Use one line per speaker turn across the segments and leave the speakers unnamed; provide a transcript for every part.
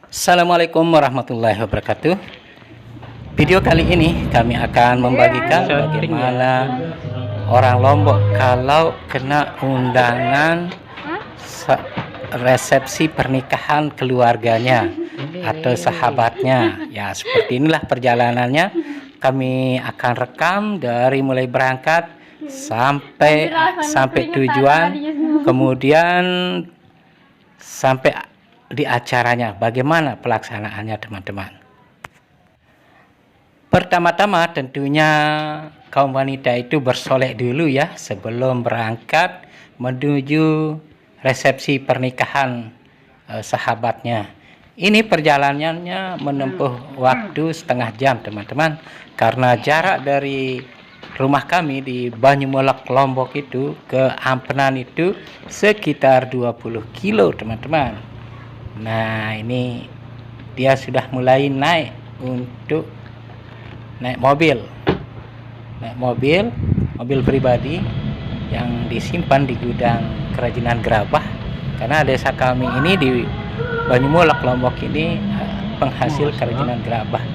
Assalamualaikum warahmatullahi wabarakatuh. Video kali ini kami akan membagikan bagaimana orang Lombok kalau kena undangan resepsi pernikahan keluarganya atau sahabatnya. Ya, seperti inilah perjalanannya. Kami akan rekam dari mulai berangkat sampai tujuan, kemudian sampai di acaranya, bagaimana pelaksanaannya teman-teman. Pertama-tama tentunya kaum wanita itu bersolek dulu ya sebelum berangkat menuju resepsi pernikahan sahabatnya. Ini perjalanannya menempuh waktu setengah jam teman-teman, karena jarak dari rumah kami di Banyumolak Lombok itu ke Ampenan itu sekitar 20 kilo teman-teman. Nah, ini dia sudah mulai naik mobil pribadi yang disimpan di gudang kerajinan gerabah, karena desa kami ini di Banyumolak Lombok ini penghasil kerajinan gerabah.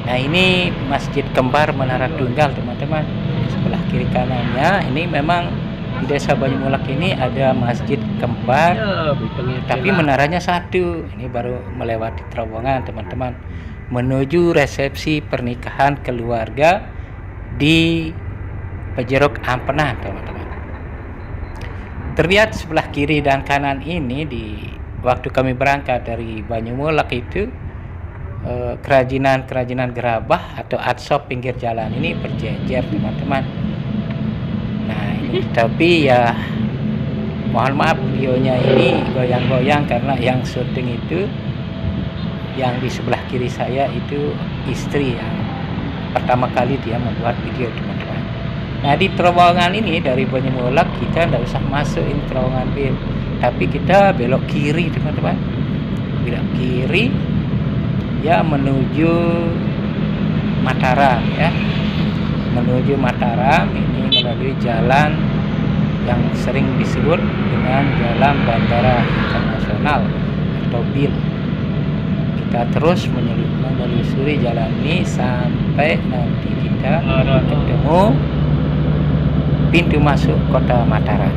Nah, ini Masjid Kembar Menara Tunggal teman-teman. Sebelah kiri kanannya ini memang di desa Banyumolak ini ada masjid kembar, tapi menaranya satu. Ini baru melewati terowongan teman-teman menuju resepsi pernikahan keluarga di Pejeruk Ampenan teman-teman. Terlihat sebelah kiri dan kanan ini di waktu kami berangkat dari Banyumolak itu kerajinan gerabah atau art shop pinggir jalan ini berjejer teman-teman. Nah, ini tapi ya mohon maaf videonya ini goyang-goyang karena yang syuting itu yang di sebelah kiri saya itu istri yang pertama kali dia membuat video teman-teman. Nah, di terowongan ini dari Banyumolak kita tidak usah masukin terowongan bil, tapi kita belok kiri teman-teman, belok kiri ya menuju Mataram ya, menuju Mataram ini melalui jalan yang sering disebut dengan Jalan Bandara Internasional atau BIL. Kita terus menelusuri jalan ini sampai nanti kita ketemu pintu masuk kota Mataram.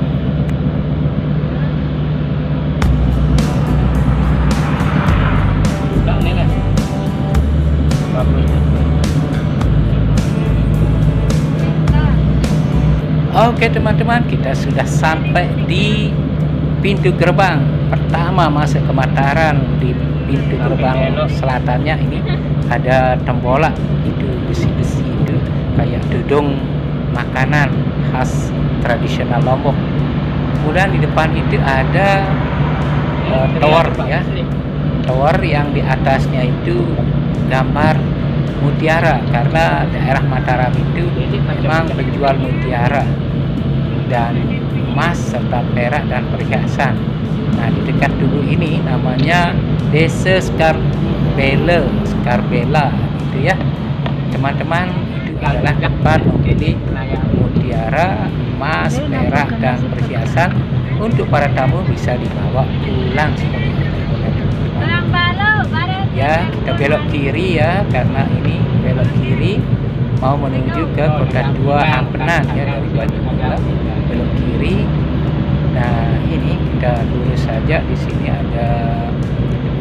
Oke teman-teman, kita sudah sampai di pintu gerbang pertama masuk ke Mataram. Di pintu gerbang selatannya ini ada tembolak, itu besi-besi itu kayak dudung makanan khas tradisional Lombok. Kemudian di depan itu ada tower ya, tower yang di atasnya itu gambar mutiara, karena daerah Mataram itu memang menjual mutiara dan emas serta perak dan perhiasan. Nah, di dekat dulu ini namanya Desa Skarbela gitu ya teman-teman. Itu adalah tempat membeli mutiara, emas, perak dan perhiasan untuk para tamu bisa dibawa pulang sebagai oleh-oleh teman-teman. Ya, kita belok kiri ya, karena ini belok kiri mau menuju ke kota tua Ampenan ya, dari Banyumolak belok kiri. Nah, ini kita lurus saja. Di sini ada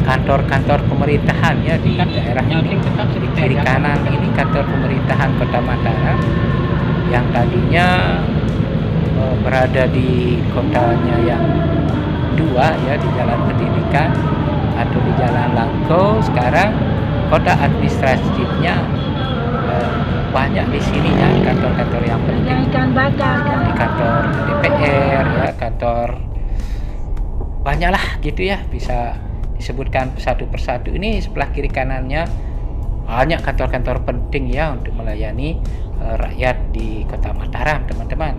kantor-kantor pemerintahan ya di daerah ini. Di kiri kanan ini kantor pemerintahan Kota Mataram yang tadinya berada di kotanya yang dua ya, di Jalan Pendidikan atau di Jalan Langko. Sekarang kota administratifnya banyak di sini ya, kantor-kantor yang penting, di kantor DPR ya, kantor banyaklah gitu ya, bisa disebutkan satu persatu. Ini sebelah kiri kanannya banyak kantor-kantor penting ya untuk melayani rakyat di kota Mataram teman-teman.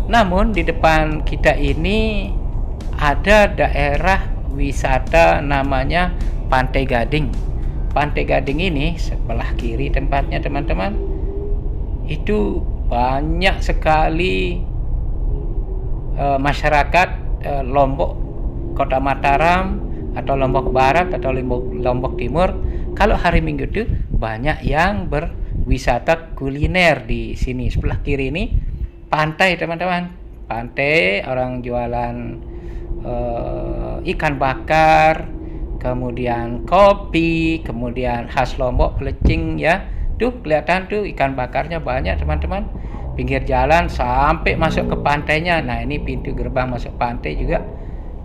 Namun di depan kita ini ada daerah wisata namanya Pantai Gading. Pantai Gading ini sebelah kiri tempatnya teman-teman, itu banyak sekali masyarakat Lombok, Kota Mataram atau Lombok Barat atau Lombok Timur, kalau hari Minggu itu banyak yang berwisata kuliner di sini. Sebelah kiri ini pantai, teman-teman. Pantai, orang jualan ikan bakar, kemudian kopi, kemudian khas Lombok pelecing ya. Tuh kelihatan tuh ikan bakarnya banyak, teman-teman. Pinggir jalan sampai masuk ke pantainya. Nah, ini pintu gerbang masuk pantai juga.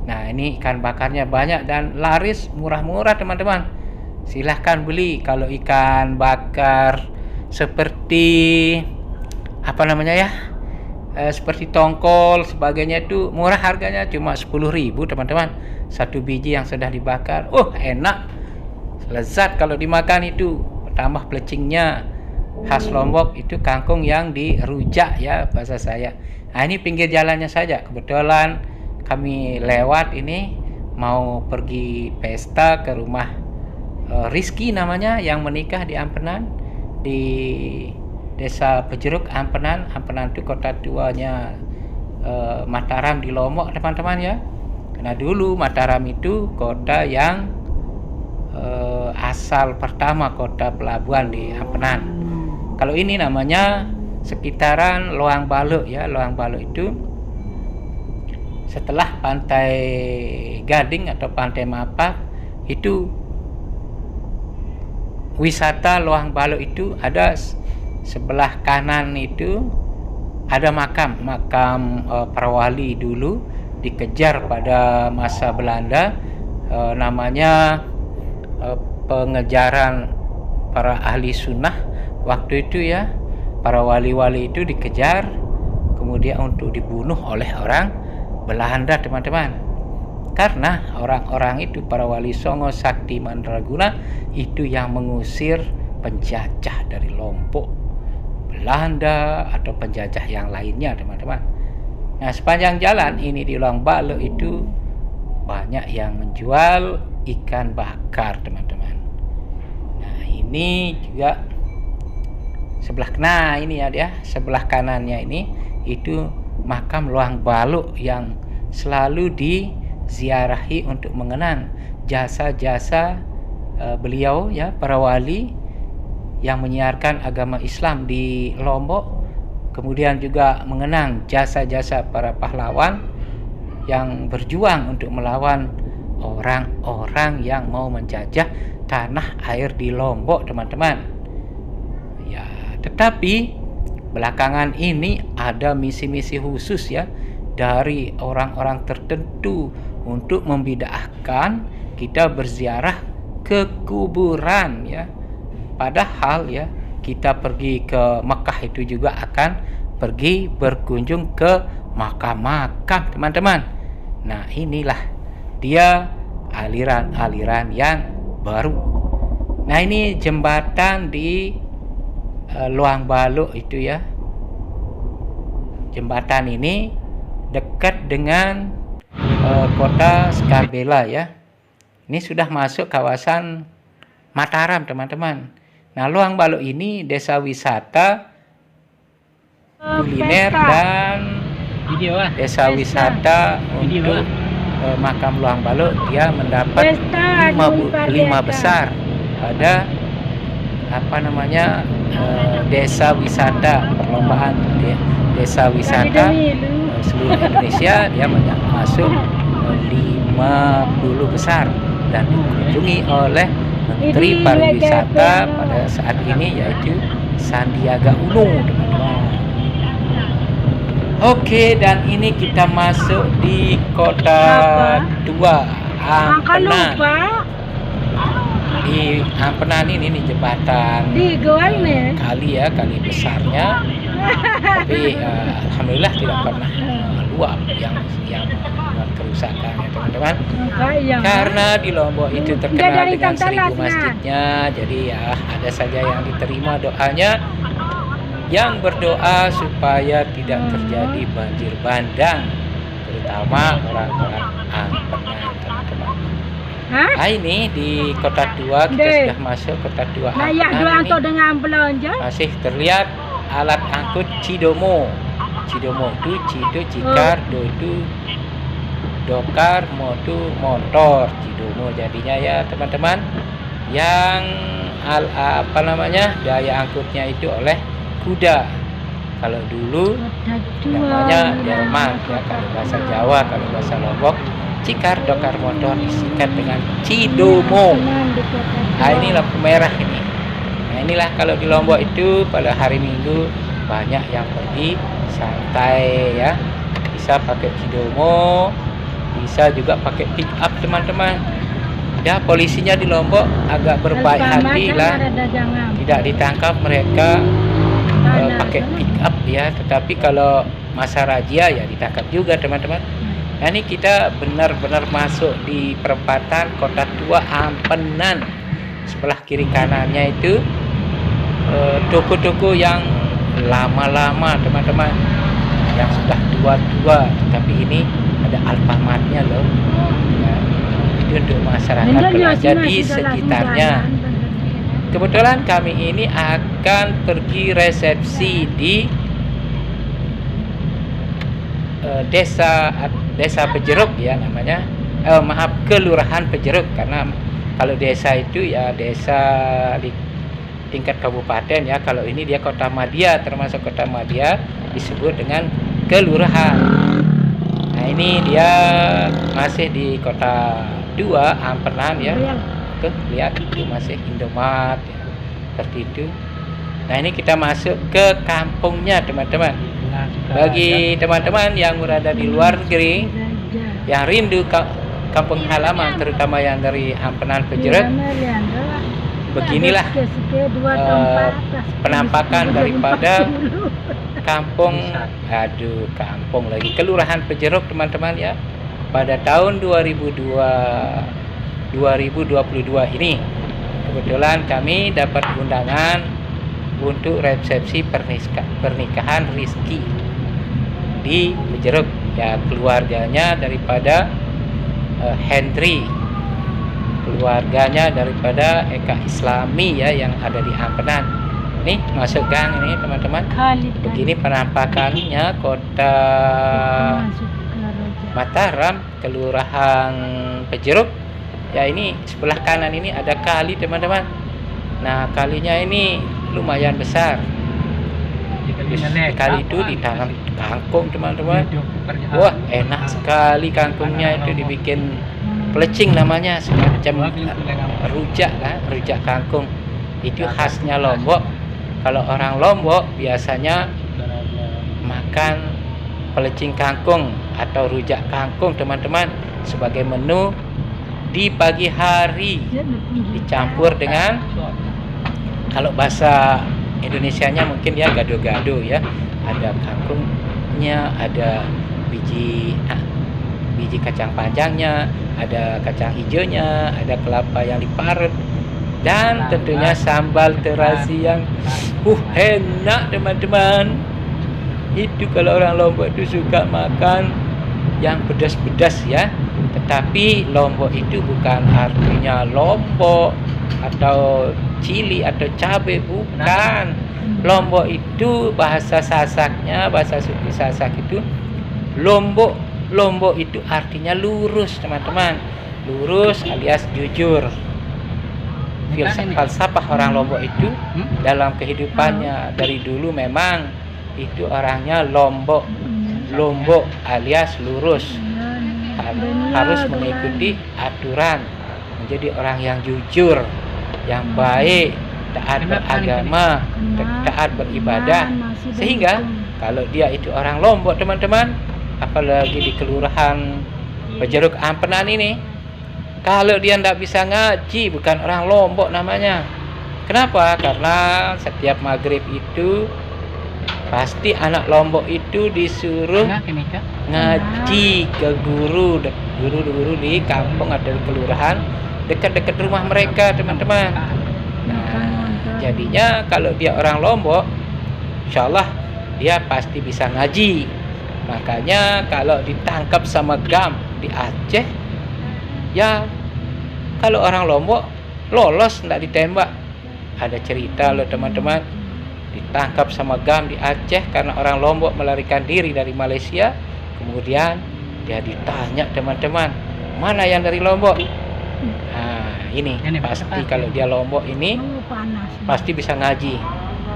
Nah, ini ikan bakarnya banyak dan laris, murah-murah, teman-teman. Silahkan beli. Kalau ikan bakar seperti apa namanya ya, seperti tongkol sebagainya itu murah, harganya cuma 10.000, teman-teman. Satu biji yang sudah dibakar. Enak, lezat kalau dimakan itu. Tambah pelecingnya khas Lombok, itu kangkung yang dirujak ya bahasa saya. Nah, ini pinggir jalannya saja. Kebetulan kami lewat ini mau pergi pesta ke rumah Rizky namanya, yang menikah di Ampenan, di Desa Pejeruk, Ampenan. Ampenan itu kota tuanya Mataram di Lombok, teman-teman ya. Karena dulu Mataram itu kota yang asal pertama, kota pelabuhan di Ampenan. Kalau ini namanya sekitaran Loang Baluk ya. Loang Baluk itu setelah Pantai Gading atau Pantai Mapak, itu wisata Loang Baluk itu ada sebelah kanan itu ada makam para wali dulu dikejar pada masa Belanda, namanya pengejaran para ahli sunnah waktu itu ya. Para wali-wali itu dikejar kemudian untuk dibunuh oleh orang Belanda, teman-teman. Karena orang-orang itu, para wali Songo, Sakti, Mandraguna, itu yang mengusir penjajah dari Lombok, Belanda atau penjajah yang lainnya, teman-teman. Nah, sepanjang jalan ini di Loang Baluk itu banyak yang menjual ikan bakar, teman-teman. Nah, ini juga ini ya dia, sebelah kanannya ini itu makam Loang Baluk yang selalu diziarahi untuk mengenang jasa-jasa beliau ya, para wali yang menyiarkan agama Islam di Lombok. Kemudian juga mengenang jasa-jasa para pahlawan yang berjuang untuk melawan orang-orang yang mau menjajah tanah air di Lombok, teman-teman. Ya, tetapi belakangan ini ada misi-misi khusus ya dari orang-orang tertentu untuk membid'ahkan kita berziarah ke kuburan ya. Padahal ya, kita pergi ke Mekah itu juga akan pergi berkunjung ke makam-makam, teman-teman. Nah, inilah dia aliran-aliran yang baru. Nah, ini jembatan di Loang Baluk itu ya. Jembatan ini dekat dengan kota Skarbela ya. Ini sudah masuk kawasan Mataram, teman-teman. Nah, Loang Baluk ini desa wisata kuliner dan desa wisata untuk makam Loang Baluk. Dia mendapat 5 besar pada desa wisata, perlombaan desa wisata seluruh Indonesia. Dia masuk 50 besar dan dikunjungi oleh Menteri Pariwisata pada saat ini, yaitu Sandiaga Uno, teman-teman. Oke, dan ini kita masuk di kota tua Ampenan. Di Ampenan ini jembatan kali besarnya, tapi alhamdulillah tidak pernah meluap yang kerusakan ya, teman-teman. Karena di Lombok itu terkenal dengan 1000 masjidnya, jadi ya ada saja yang diterima doanya, yang berdoa supaya tidak terjadi banjir bandang, terutama orang-orang Ampenan, teman-teman. Nah, ini di kota tua, kita sudah masuk kota tua Ampenan ini. Masih terlihat alat angkut Cidomo. Cidomo itu Cido, Cikar, Do itu Dokar Motor Cidomo jadinya ya teman-teman, yang daya angkutnya itu oleh kuda. Kalau dulu namanya delman ya kalau bahasa Jawa, kalau bahasa Lombok Cikar Dokar Motor disingkat dengan Cidomo. Nah ini lampu merah ini. Nah inilah kalau di Lombok itu pada hari Minggu banyak yang pergi santai ya, bisa pakai Cidomo, bisa juga pakai pick up teman-teman ya. Polisinya di Lombok agak berbaik hati lah, tidak ditangkap mereka pakai pick up ya, tetapi kalau masa razia ya ditangkap juga teman-teman. Nah ini kita benar-benar masuk di perempatan Kota Tua Ampenan. Sebelah kiri kanannya itu toko-toko yang lama-lama teman-teman, yang sudah tua-tua, tapi ini ada Alfamartnya loh ya. Itu untuk masyarakat belanja di sekitarnya. Kebetulan kami ini akan pergi resepsi di desa Pejeruk ya namanya, Kelurahan Pejeruk, karena kalau desa itu ya desa di tingkat kabupaten ya. Kalau ini dia Kota Madya, termasuk Kota Madya disebut dengan kelurahan. Nah ini dia masih di Kota 2 Ampenan ya. Tuh lihat itu masih Indomaret ya, seperti itu. Nah ini kita masuk ke kampungnya teman-teman. Bagi teman-teman yang berada di luar negeri, yang rindu kampung halaman, terutama yang dari Ampenan Pejeruk, beginilah penampakan daripada kampung Kelurahan Pejeruk teman-teman ya, pada tahun 2022 ini. Kebetulan kami dapat undangan untuk resepsi pernikahan Rizky di Pejeruk ya, keluarganya daripada Henry, keluarganya daripada Eka Islami ya yang ada di Ampenan. Nih masuk gang ini teman-teman. Begini penampakannya Kota Mataram, Kelurahan Pejeruk ya. Ini sebelah kanan ini ada kali teman-teman. Nah kalinya ini lumayan besar. Kali itu ditanam kangkung teman-teman. Wah enak sekali kangkungnya, itu dibikin pelecing namanya, semacam rujak lah, rujak kangkung. Itu khasnya Lombok. Kalau orang Lombok biasanya makan pelecing kangkung atau rujak kangkung teman-teman sebagai menu di pagi hari, dicampur dengan, kalau bahasa Indonesianya mungkin ya gado-gado ya, ada kangkungnya, ada biji kacang panjangnya, ada kacang hijaunya, ada kelapa yang diparut, dan tentunya sambal terasi yang enak teman-teman. Itu kalau orang Lombok itu suka makan yang pedas-pedas ya. Tetapi Lombok itu bukan artinya Lombok atau cili atau cabai, bukan. Lombok itu bahasa Sasaknya, bahasa suku Sasak itu Lombok itu artinya lurus teman-teman. Lurus alias jujur. Falsafah orang Lombok itu dalam kehidupannya dari dulu memang itu orangnya Lombok alias lurus, harus mengikuti aturan, menjadi orang yang jujur, yang baik, taat beragama, taat beribadah. Sehingga kalau dia itu orang Lombok teman-teman, apalagi di Kelurahan Pejeruk Ampenan ini, kalau dia tidak bisa ngaji, bukan orang Lombok namanya. Kenapa? Karena setiap maghrib itu pasti anak Lombok itu disuruh ngaji ke guru di kampung atau di kelurahan dekat-dekat rumah mereka teman-teman. Nah, jadinya kalau dia orang Lombok, insya Allah dia pasti bisa ngaji. Makanya kalau ditangkap sama GAM di Aceh, ya kalau orang Lombok lolos, tidak ditembak. Ada cerita loh teman-teman, ditangkap sama GAM di Aceh karena orang Lombok melarikan diri dari Malaysia, kemudian dia ditanya teman-teman, mana yang dari Lombok? Nah ini pasti kalau dia Lombok ini pasti bisa ngaji.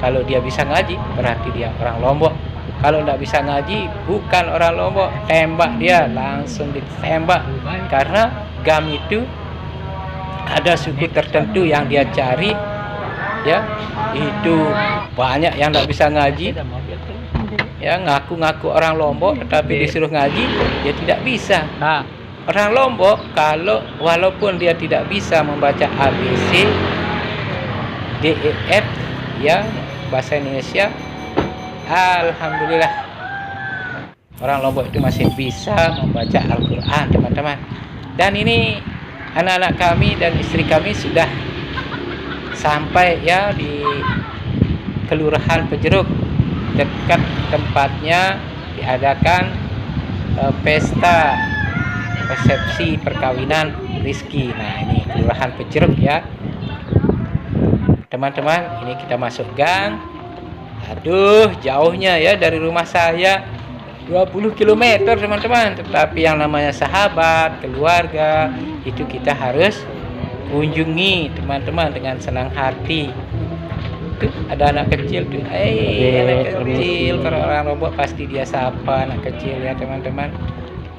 Kalau dia bisa ngaji berarti dia orang Lombok. Kalau tidak bisa ngaji bukan orang Lombok, tembak dia, langsung ditembak. Karena GAM itu ada suku tertentu yang dia cari, ya itu banyak yang tidak bisa ngaji, ya ngaku-ngaku orang Lombok tetapi disuruh ngaji dia tidak bisa. Orang Lombok kalau walaupun dia tidak bisa membaca ABC, DEF, ya bahasa Indonesia, alhamdulillah orang Lombok itu masih bisa membaca Al-Quran, teman-teman. Dan ini anak-anak kami dan istri kami sudah sampai ya di Kelurahan Pejeruk, dekat tempatnya diadakan pesta resepsi perkawinan Rizky. Nah ini Kelurahan Pejeruk ya teman-teman. Ini kita masuk gang. Aduh jauhnya ya dari rumah saya 20 km teman-teman. Tetapi yang namanya sahabat, keluarga itu kita harus kunjungi teman-teman dengan senang hati. Tuh ada anak kecil tuh, anak kecil. Kalau orang Lombok pasti dia sapa anak kecil ya teman-teman.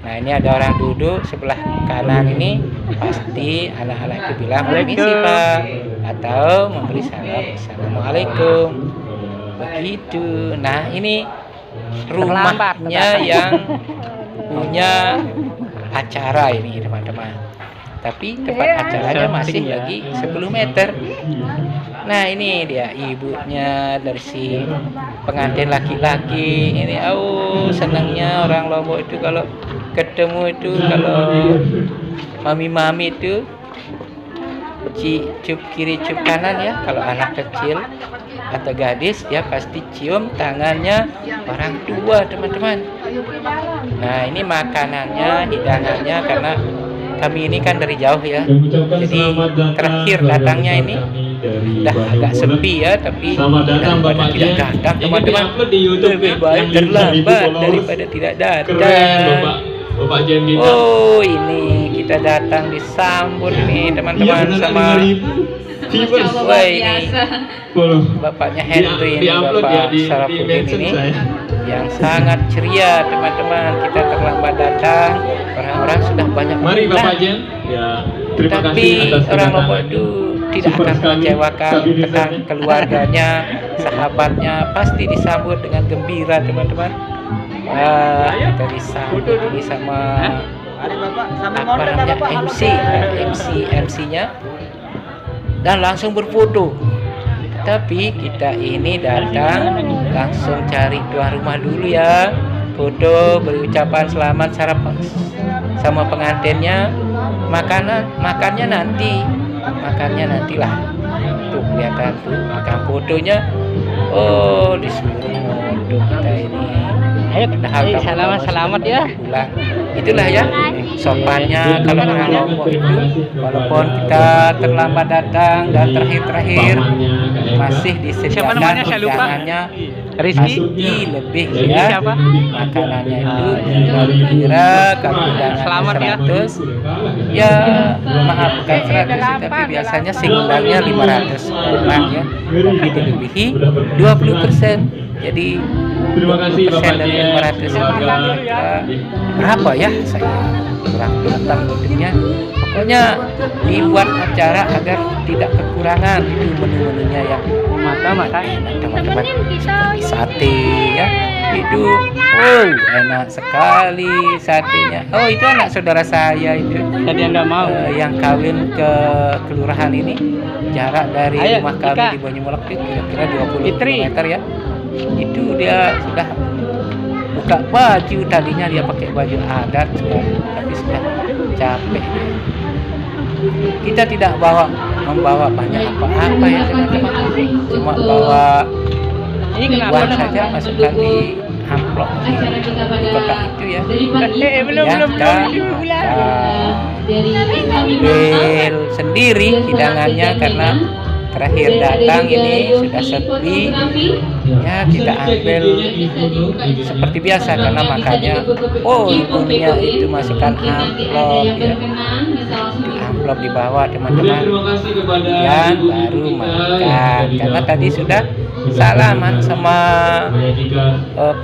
Nah ini ada orang duduk sebelah kanan ini, pasti anak-anak itu bilang permisi Pak, atau memberi salam assalamualaikum begitu. Nah ini rumahnya yang punya acara ini teman-teman, tapi tempat acaranya masih lagi 10 meter. Nah ini dia ibunya dari si pengantin laki-laki ini. Oh senangnya orang Lombok itu kalau ketemu itu, kalau mami-mami itu cium kiri cium kanan ya. Kalau anak kecil atau gadis ya pasti cium tangannya orang tua teman-teman. Nah ini makanannya, hidangannya, karena kami ini kan dari jauh ya, jadi terakhir datangnya ini udah agak sepi ya, tapi daripada tidak datang teman-teman, lebih baik terlambat daripada tidak datang. Oh ini kita datang disambut nih teman-teman sama wah ini bapaknya Henry ini, Bapak Sarafudin ini yang sangat ceria teman-teman. Kita terlambat datang, orang-orang sudah banyak
Bapak Jen. Ya, terima
tapi
kasih
orang Lombok itu tidak akan mengecewakan tentang keluarganya, sahabatnya, pasti disambut dengan gembira teman-teman. Wah, kita disambut ini sama apa namanya MC-nya dan langsung berfoto. Tapi kita ini datang langsung cari tuan rumah dulu ya, foto, beri ucapan selamat sama pengantinnya. Makannya nantilah. Tuh kelihatan tuh makan fotonya. Oh disuruh foto kita ini.
Ayo selamat ya.
Pulang. Itulah ya sopannya kalau orang Lombok itu, walaupun kita terlambat datang dan terakhir masih disediakan undangannya
Rizky
lebih ya. Makanannya itu kira-kira kalau undangan 100 ya maaf bukan 100 tapi biasanya singundangnya 500 orang ya, tapi dilebihi 20%. Jadi 20% dari 500 itu kira-kira berapa ya, saya kurang pintar hitungnya. Pokoknya dibuat acara agar tidak kekurangan itu menu-menunya yang enak teman-teman, seperti sate ya itu. Oh enak sekali satenya. Oh itu anak saudara saya itu
tadi nggak mau
yang kawin ke kelurahan ini, jarak dari rumah kami di Banyuolok itu kira-kira 20 km ya. Itu dia sudah buka baju, tadinya dia pakai baju adat sekarang, tapi sudah capek. Kita tidak membawa banyak apa-apa ya teman-teman, cuma bawa uang saja, masukkan di amplop di kotak itu ya. Kita ambil sendiri hidangannya karena terakhir datang ini sudah sepi ya, kita ambil seperti biasa karena makanya ibunya itu masukkan amplop ya, di amplop di bawah teman-teman, dan baru makan karena tadi sudah salaman sama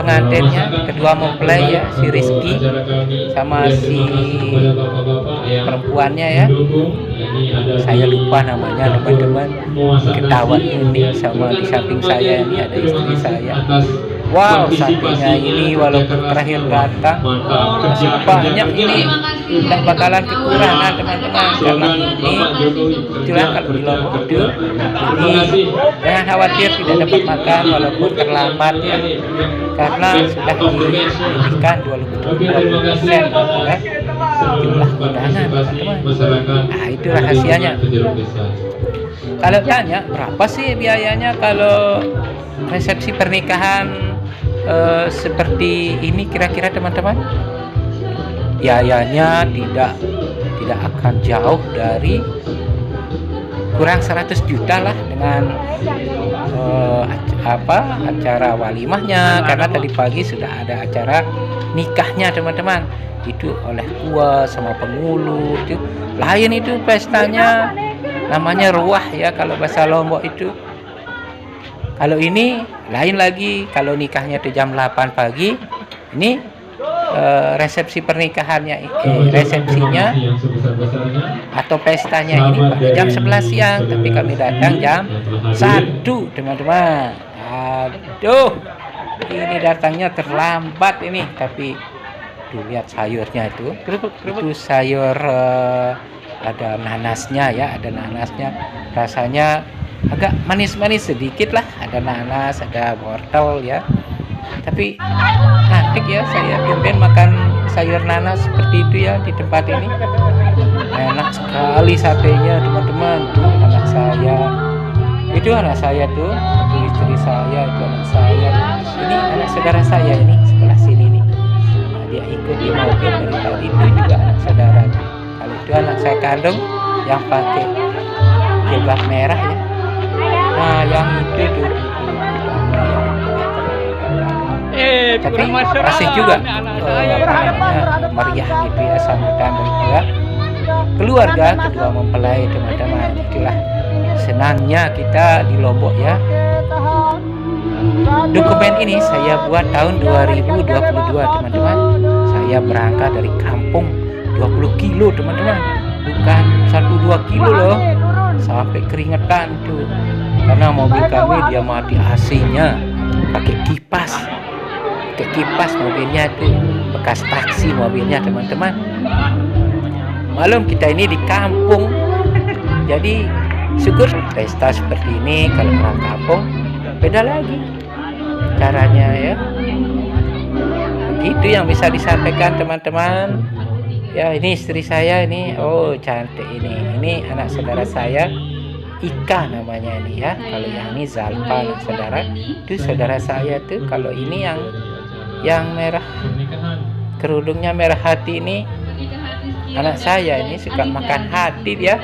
pengantinnya, kedua mempelai ya, si Rizky sama si perempuannya ya, saya lupa namanya teman-teman, ketawa ini sama di samping saya ini ada istri saya. Wow, satenya ini walaupun terakhir datang masih banyak ini, tidak bakalan kekurangan teman-teman, karena ini itulah kalau di Lombok itu, jadi jangan khawatir tidak dapat makan walaupun terlambat ya, karena sudah diberikan 20% ya, jumlah undangan teman-teman. Nah itu rahasianya. Kalau tanya berapa sih biayanya kalau resepsi pernikahan seperti ini kira-kira teman-teman? Biayanya tidak akan jauh dari kurang 100 juta lah dengan acara walimahnya, karena tadi pagi sudah ada acara nikahnya teman-teman, itu oleh tua sama penghulu itu lain, itu pestanya namanya ruah ya kalau bahasa Lombok itu. Kalau ini lain lagi, kalau nikahnya itu jam 8 pagi, ini resepsi pernikahannya, resepsinya atau pestanya ini pada jam 11 siang, tapi kami datang jam 1 teman-teman. Aduh, ini datangnya terlambat ini, tapi tuh lihat sayurnya itu sayur ada nanasnya ya, ada nanasnya, rasanya agak manis-manis sedikit lah, ada nanas, ada wortel ya, tapi asik ya, saya tumben makan sayur nanas seperti itu ya di tempat ini, enak sekali satenya teman-teman. Tuh anak saya, itu anak saya tuh, itu istri saya, itu anak saya, ini anak saudara saya ini sebelah sini nih, nah, dia ikut di mobil dari tadi, itu juga anak saudara. Kalau itu anak saya kandung yang pakai jilbab merah ya. Nah yang itu tuh tapi asik juga, meriah gitu ya sambutan daripada keluarga kedua mempelai teman-teman. Itulah senangnya kita di Lombok ya. Dokumen ini saya buat tahun 2022 teman-teman. Saya berangkat dari kampung 20 kilo teman-teman, bukan 1-2 kilo loh, sampai keringetan tuh, karena mobil kami dia mati AC-nya, pakai kipas mobilnya tuh, bekas taksi mobilnya teman-teman. Malum kita ini di kampung, jadi syukur pesta seperti ini. Kalau orang kampung beda lagi caranya ya. Begitu yang bisa disampaikan teman-teman. Ya ini istri saya ini, oh cantik ini anak saudara saya, Ika namanya ini ya. Kalau yang ini Zalpa anak saudara, itu saudara saya tuh. Kalau ini yang merah kerudungnya merah hati ini anak saya, ini suka makan hati dia,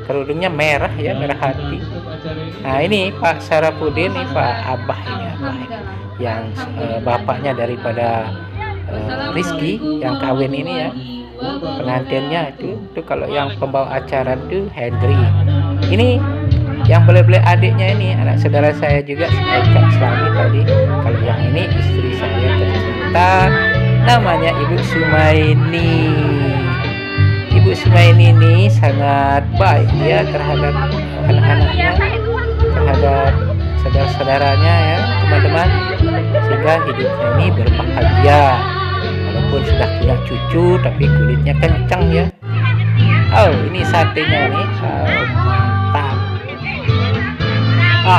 kerudungnya merah ya, merah hati. Nah ini Pak Sarapudin, ini Pak Abah ini, yang bapaknya daripada Rizky yang kawin ini ya, pengantinnya itu kalau yang pembawa acara itu Hendri. Ini yang boleh-boleh adiknya ini anak saudara saya juga, Kak Slami tadi. Kalau yang ini istri saya tercinta, namanya Ibu Sumaini. Ibu Sumaini ini sangat baik ya terhadap anak-anaknya, terhadap saudara-saudaranya ya teman-teman, sehingga hidupnya ini berbahagia. Walaupun sudah punya cucu tapi kulitnya kencang ya. Oh ini satenya nih, mantap.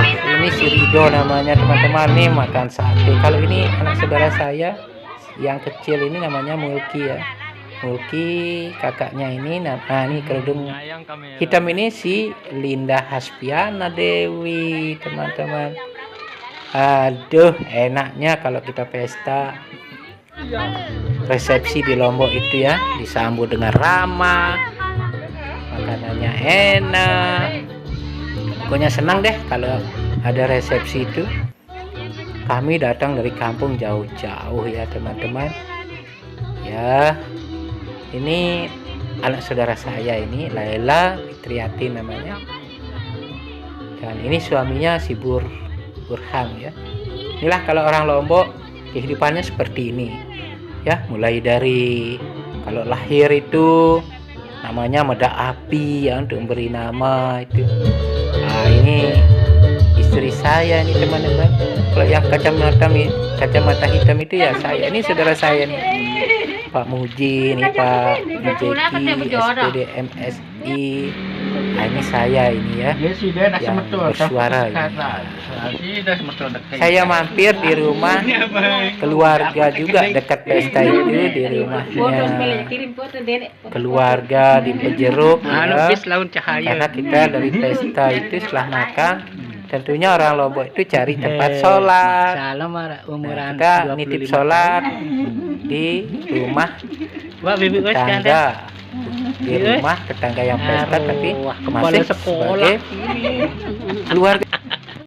Ini si Rido namanya teman-teman, nih makan sate. Kalau ini anak saudara saya yang kecil ini namanya Mulki ya, Mulki kakaknya ini. Nah ini kerudung hitam ini si Linda Haspiana Dewi teman-teman. Aduh enaknya kalau kita pesta resepsi di Lombok itu ya, disambut dengan ramah, makanannya enak, Pokoknya senang deh kalau ada resepsi itu. Kami datang dari kampung jauh-jauh ya teman-teman. Ya, ini anak saudara saya ini, Laila Fitriati namanya. Dan ini suaminya si Burhan ya. Inilah kalau orang Lombok kehidupannya seperti ini. Ya, mulai dari kalau lahir itu namanya medak api ya untuk memberi nama itu. Nah, ini istri saya nih teman-teman. Kalau yang kacamata hitam itu ya saya. Ini saudara saya nih, Pak Muji, nih Pak Mujeki, SPD MSI. Nah, ini saya ini ya, yang bersuara ini. Saya mampir di rumah keluarga juga dekat pesta itu, di rumahnya keluarga di Pejeruk ya. Karena kita dari pesta itu setelah makan, tentunya orang Lombok itu cari tempat sholat. Nah, kita nitip sholat di rumah tetangga, di rumah tetangga yang pesta, tapi masih sebagai keluarga.